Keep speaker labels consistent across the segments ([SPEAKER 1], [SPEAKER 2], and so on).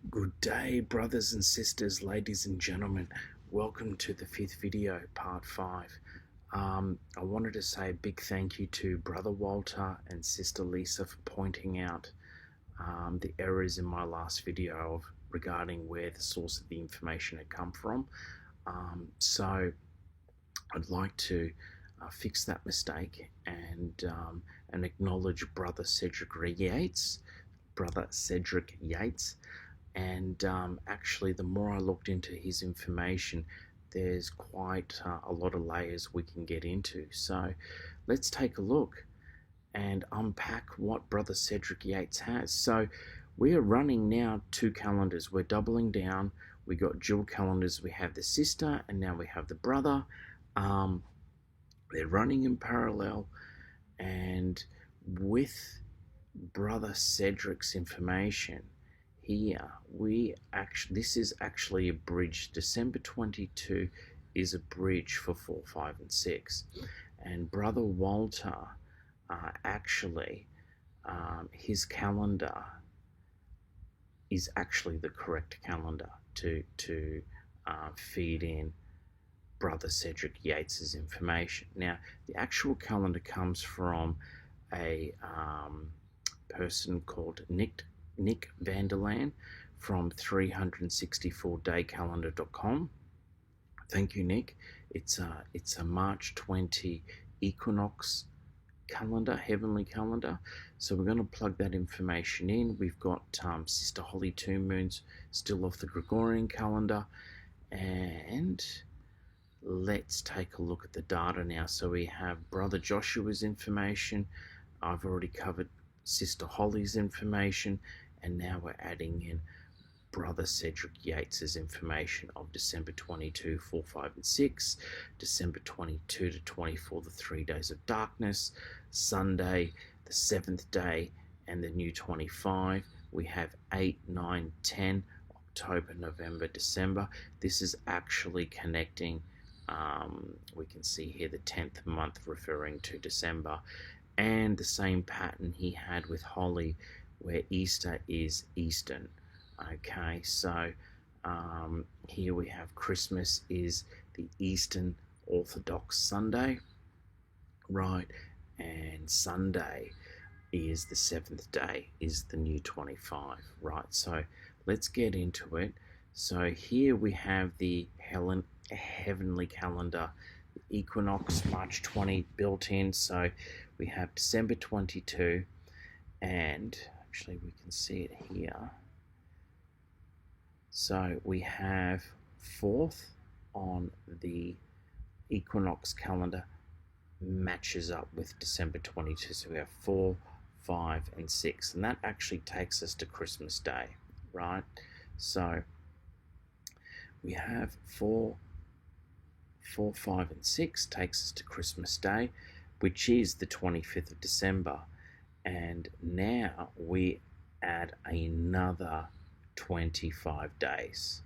[SPEAKER 1] Good day, brothers and sisters, ladies and gentlemen. Welcome to the fifth video, part 5. I wanted to say a big thank you to Brother Walter and Sister Lisa for pointing out the errors in my last video regarding where the source of the information had come from. So I'd like to fix that mistake and acknowledge Brother Cedric Yates. And actually, the more I looked into his information, there's quite a lot of layers we can get into. So let's take a look and unpack what Brother Cedric Yates has. So we are running now 2 calendars. We're doubling down. We got dual calendars. We have the sister and now we have the brother. They're running in parallel, and with Brother Cedric's information here, this is actually a bridge. December 22 is a bridge for 4, 5, and 6. And Brother Walter, his calendar is actually the correct calendar to feed in Brother Cedric Yates's information. Now, the actual calendar comes from a person called Nick Vanderland from 364daycalendar.com. Thank you, Nick. It's a March 20 equinox calendar, heavenly calendar. So we're going to plug that information in. We've got Sister Holly 2 moons still off the Gregorian calendar, and let's take a look at the data now. So we have Brother Joshua's information. I've already covered Sister Holly's information, and now we're adding in Brother Cedric Yates's information of December 22, 4, 5, and 6, December 22 to 24, the 3 days of darkness, Sunday, the 7th day, and the new 25. We have 8, 9, 10, October, November, December. This is actually connecting. We can see here the 10th month referring to December, and the same pattern he had with Holly, where Easter is Eastern. Okay, so here we have Christmas is the Eastern Orthodox Sunday, right? And Sunday is the 7th day, is the new 25, right? So let's get into it. So here we have the heavenly calendar, the equinox, March 20 built in. So we have December 22, and actually we can see it here. So we have 4th on the equinox calendar matches up with December 22. So we have 4, 5, and 6, and that actually takes us to Christmas Day, right? So we have 4, 5, and 6 takes us to Christmas Day, which is the 25th of December. And now we add another 25 days,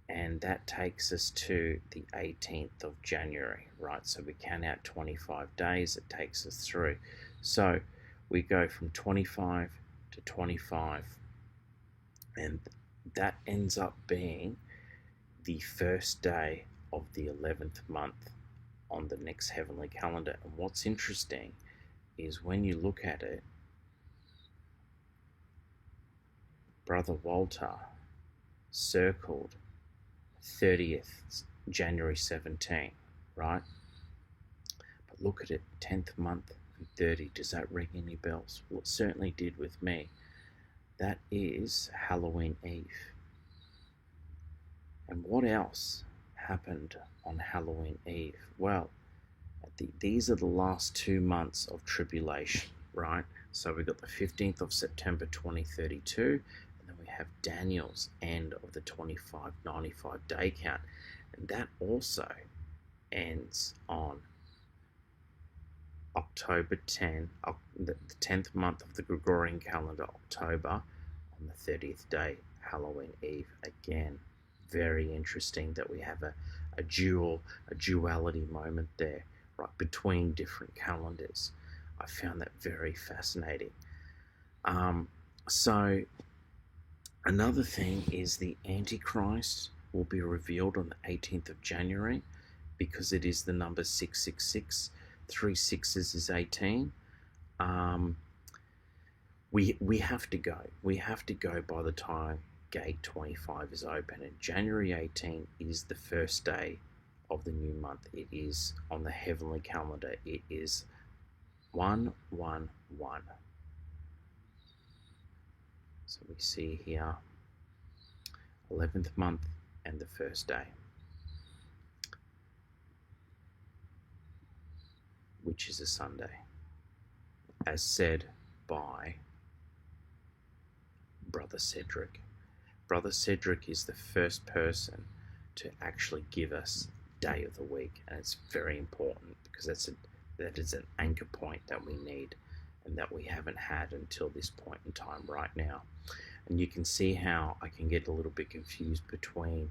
[SPEAKER 1] and that takes us to the 18th of January, right? So we count out 25 days, it takes us through. So we go from 25 to 25, and that ends up being the first day of the 11th month on the next heavenly calendar. And what's interesting is when you look at it, Brother Walter circled 30th January 17, right? But look at it, 10th month and 30. Does that ring any bells? Well, it certainly did with me. That is Halloween Eve. And what else happened on Halloween Eve? Well, these are the last 2 months of tribulation, right? So we got the 15th of September 2032, and then we have Daniel's end of the 2595 day count, and that also ends on October 10, the 10th month of the Gregorian calendar, October, on the 30th day, Halloween Eve. Again, very interesting that we have a duality moment there, right, between different calendars. I found that very fascinating. So Another thing is the Antichrist will be revealed on the 18th of January because it is the number 666. 3 sixes is 18. We have to go. We have to go by the time gate 25 is open, and January 18 is the first day of the new month. It is on the heavenly calendar. It is 111. So we see here 11th month and the first day, which is a Sunday, as said by Brother Cedric. Brother Cedric is the first person to actually give us day of the week, and it's very important because that is an anchor point that we need and that we haven't had until this point in time right now. And you can see how I can get a little bit confused between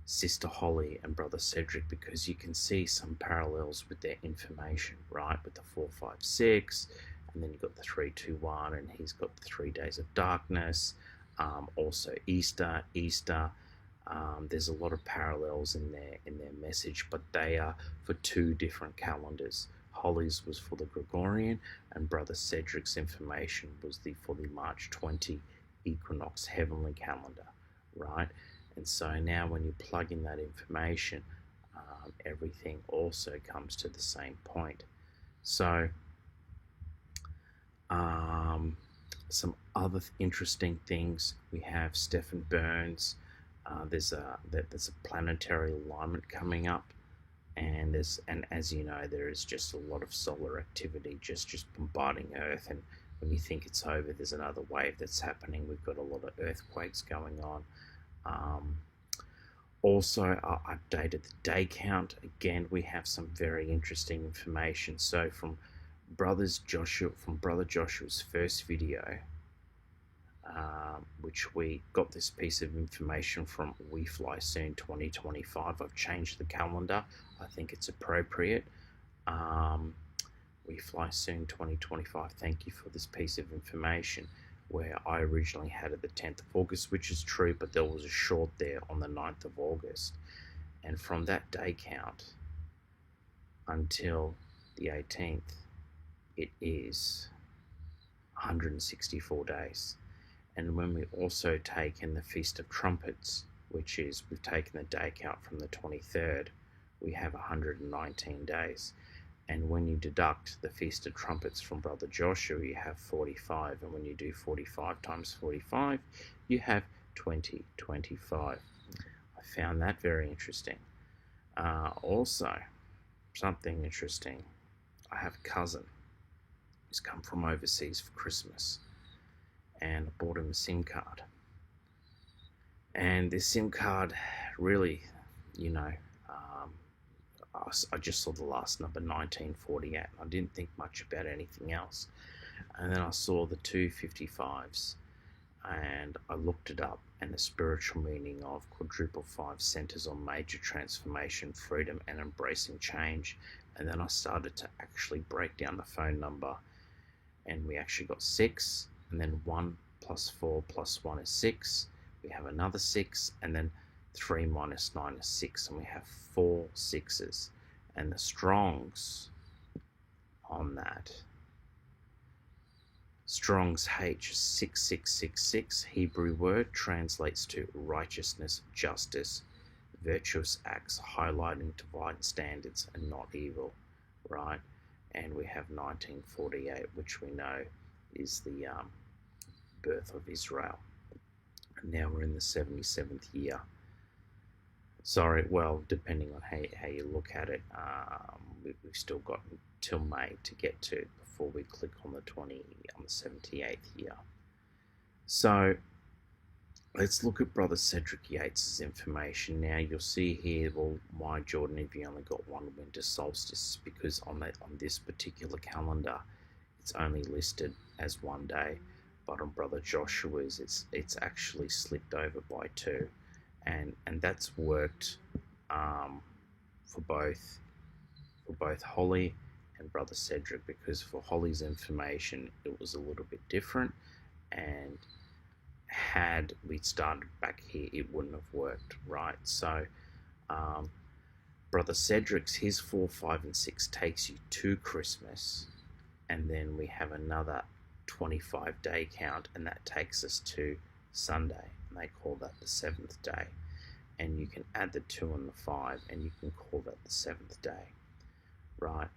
[SPEAKER 1] Sister Holly and Brother Cedric, because you can see some parallels with their information, right? With the 456, and then you've got the 321, and he's got the 3 days of darkness. Also Easter. There's a lot of parallels in their message, but they are for 2 different calendars. Holly's was for the Gregorian, and Brother Cedric's information was for the March 20 equinox heavenly calendar, right? And so now when you plug in that information, everything also comes to the same point. So some other interesting things, we have Stephen Burns. There's a planetary alignment coming up, and as you know, there is just a lot of solar activity just bombarding Earth. And when you think it's over, there's another wave that's happening. We've got a lot of earthquakes going on. Also, I updated the day count. Again, we have some very interesting information. So from Brother Joshua's first video, which we got this piece of information from We Fly Soon 2025. I've changed the calendar. I think it's appropriate. We Fly Soon 2025. Thank you for this piece of information, where I originally had it the 10th of August, which is true, but there was a short there on the 9th of August. And from that day count until the 18th, it is 164 days. And when we also take in the Feast of Trumpets, which is, we've taken the day count from the 23rd, we have 119 days. And when you deduct the Feast of Trumpets from Brother Joshua, you have 45. And when you do 45 times 45, you have 2025. I found that very interesting. Also, something interesting, I have a cousin who's come from overseas for Christmas, and I bought him a SIM card. And this SIM card really, I just saw the last number, 1948, and I didn't think much about anything else. And then I saw the 255s, and I looked it up, and the spiritual meaning of quadruple 5 centers on major transformation, freedom, and embracing change. And then I started to actually break down the phone number, and we actually got 6, and then 1 plus 4 plus 1 is 6. We have another 6, and then 3 minus 9 is 6, and we have 4 6s. And the Strong's on that, Strong's H 6666, Hebrew word, translates to righteousness, justice, virtuous acts, highlighting divine standards and not evil, right? And we have 1948, which we know is the birth of Israel. And now we're in the 77th year. Sorry, well, depending on how you look at it, we've still got till May to get to before we click on the 78th year. So let's look at Brother Cedric Yates's information. Now you'll see here, well, why, Jordan, if you only got one winter solstice, because on this particular calendar, it's only listed as 1 day, but on Brother Joshua's, it's actually slipped over by 2. And that's worked for both Holly and Brother Cedric, because for Holly's information it was a little bit different, and we started back here, it wouldn't have worked, right? So Brother Cedric's, his 4, 5, and 6 takes you to Christmas, and then we have another 25-day count, and that takes us to Sunday, and they call that the 7th day. And you can add the 2 and the 5, and you can call that the 7th day, right?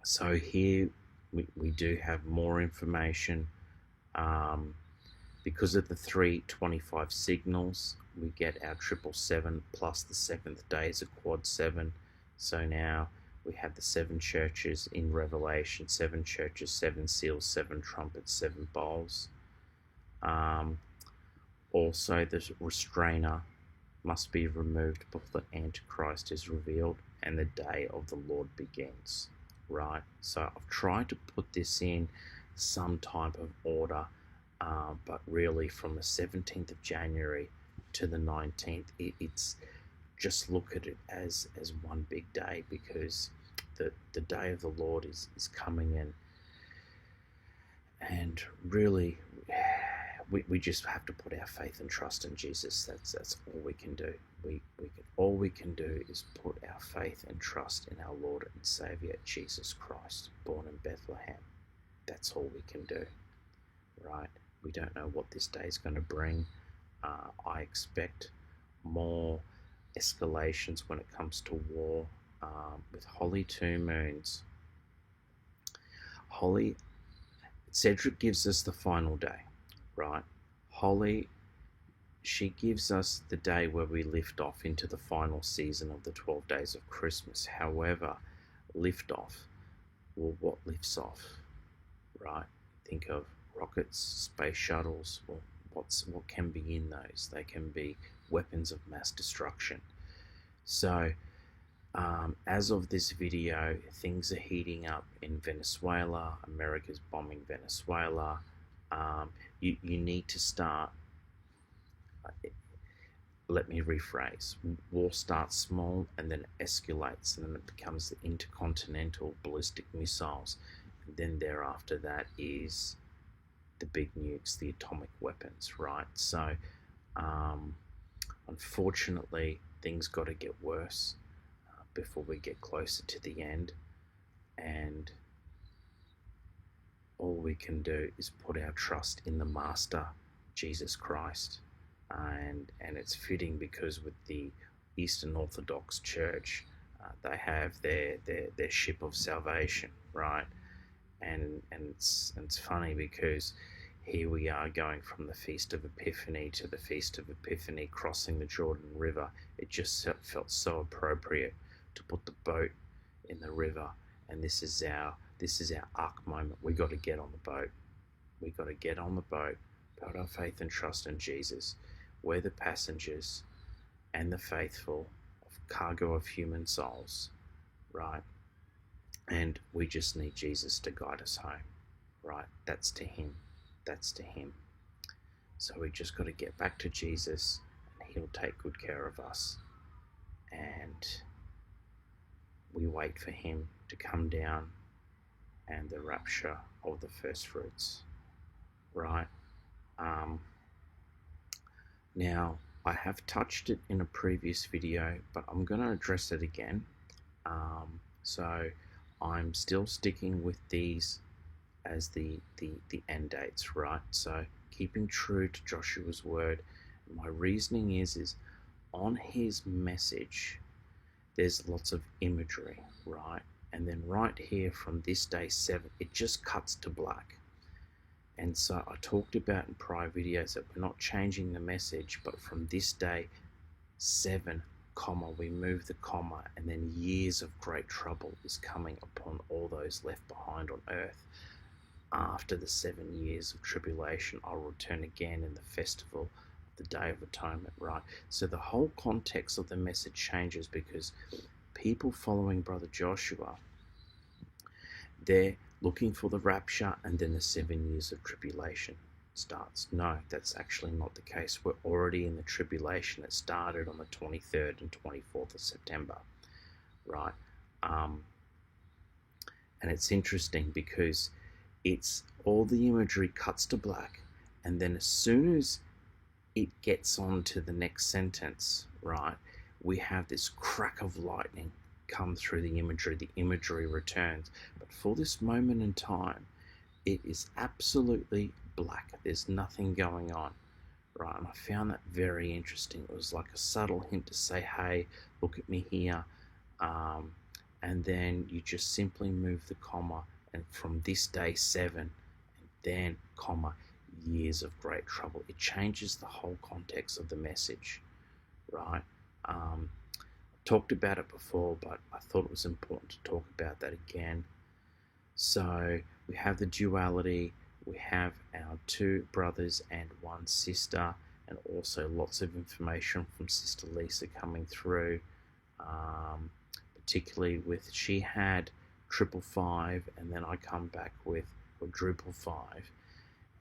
[SPEAKER 1] So here we do have more information. Because of the 325 signals, we get our 777 plus the 7th day is a quad 7. So now we have the 7 churches in Revelation, 7 churches, 7 seals, 7 trumpets, 7 bowls. Also, the restrainer must be removed before the Antichrist is revealed and the day of the Lord begins, right? So I've tried to put this in some type of order, but really from the 17th of January to the 19th, it's just look at it as one big day, because the day of the Lord is coming in, and really we just have to put our faith and trust in Jesus. That's all we can do. All we can do is put our faith and trust in our Lord and Savior Jesus Christ, born in Bethlehem. That's all we can do, right? We don't know what this day is going to bring. I expect more escalations when it comes to war. With Holly 2 moons, Cedric gives us the final day, right? Holly, she gives us the day where we lift off into the final season of the 12 days of Christmas. However, lift off, well, what lifts off, right? Think of rockets, space shuttles. Well, what can be in those? They can be weapons of mass destruction. So as of this video, things are heating up in Venezuela. America's bombing Venezuela. You need to start, let me rephrase, war starts small and then escalates, and then it becomes the intercontinental ballistic missiles, and then thereafter that is the big nukes, the atomic weapons, right? So unfortunately things got to get worse before we get closer to the end, and all we can do is put our trust in the Master, Jesus Christ. And it's fitting, because with the Eastern Orthodox Church, they have their ship of salvation, right? And it's funny, because here we are going from the Feast of Epiphany to the Feast of Epiphany, crossing the Jordan River. It just felt so appropriate to put the boat in the river, and this is our ark moment. We got to get on the boat. We got to get on the boat, put our faith and trust in Jesus. We're the passengers and the faithful of cargo of human souls, right? And we just need Jesus to guide us home, right? That's to him. That's to him. So we just got to get back to Jesus, and he'll take good care of us. And we wait for him to come down and the rapture of the first fruits, right? Now, I have touched it in a previous video, but I'm going to address it again. So I'm still sticking with these as the end dates, right? So keeping true to Joshua's word. My reasoning is on his message, there's lots of imagery, right? And then right here from this day 7, it just cuts to black. And so I talked about in prior videos that we're not changing the message, but from this day 7, comma, we move the comma, and then years of great trouble is coming upon all those left behind on earth. After the 7 years of tribulation, I'll return again in the festival of the Day of Atonement, right? So the whole context of the message changes, because people following Brother Joshua, they're looking for the rapture, and then the 7 years of tribulation starts. No, that's actually not the case. We're already in the tribulation. It started on the 23rd and 24th of September, right? And it's interesting, because it's all the imagery cuts to black, And then as soon as it gets on to the next sentence, right, we have this crack of lightning come through the imagery returns. But for this moment in time, it is absolutely black. There's nothing going on, right? And I found that very interesting. It was like a subtle hint to say, hey, look at me here. And then you just simply move the comma, and from this day 7, and then comma, years of great trouble. It changes the whole context of the message, right? Talked about it before, but I thought it was important to talk about that again. So we have the duality, we have our 2 brothers and 1 sister, and also lots of information from Sister Lisa coming through, particularly with she had 555, and then I come back with quadruple 5.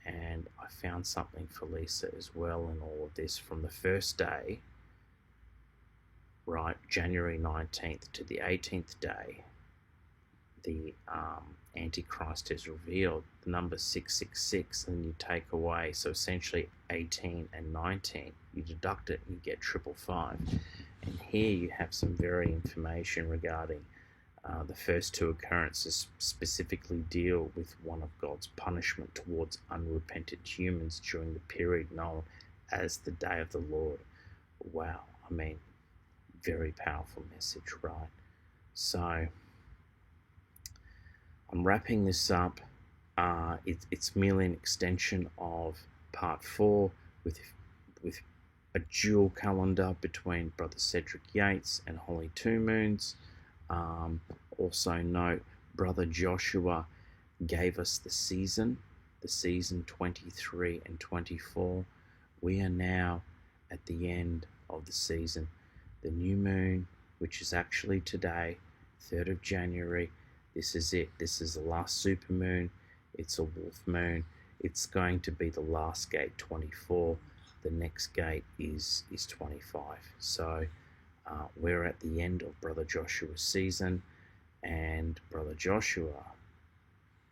[SPEAKER 1] And I found something for Lisa as well in all of this from the first day, right, January 19th to the 18th day, the Antichrist is revealed, the number 666, and you take away, so essentially 18 and 19, you deduct it and you get 555. And here you have some very information regarding the first 2 occurrences specifically deal with one of God's punishment towards unrepentant humans during the period known as the Day of the Lord. Wow, I mean, very powerful message, right? So I'm wrapping this up. It's merely an extension of part 4 with a dual calendar between Brother Cedric Yates and Holly Two Moons. Also note, Brother Joshua gave us the season 23 and 24. We are now at the end of the season. The new moon, which is actually today, 3rd of January, this is it. This is the last supermoon. It's a wolf moon. It's going to be the last gate, 24. The next gate is 25. So we're at the end of Brother Joshua's season, and Brother Joshua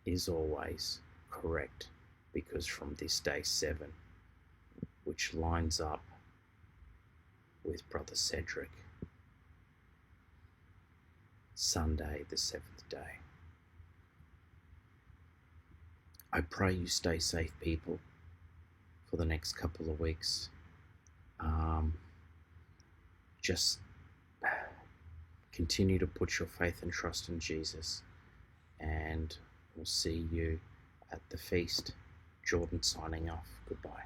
[SPEAKER 1] is always correct, because from this day 7, which lines up with Brother Cedric, Sunday the 7th day. I pray you stay safe, people, for the next couple of weeks. Just continue to put your faith and trust in Jesus, and we'll see you at the feast. Jordan signing off. Goodbye.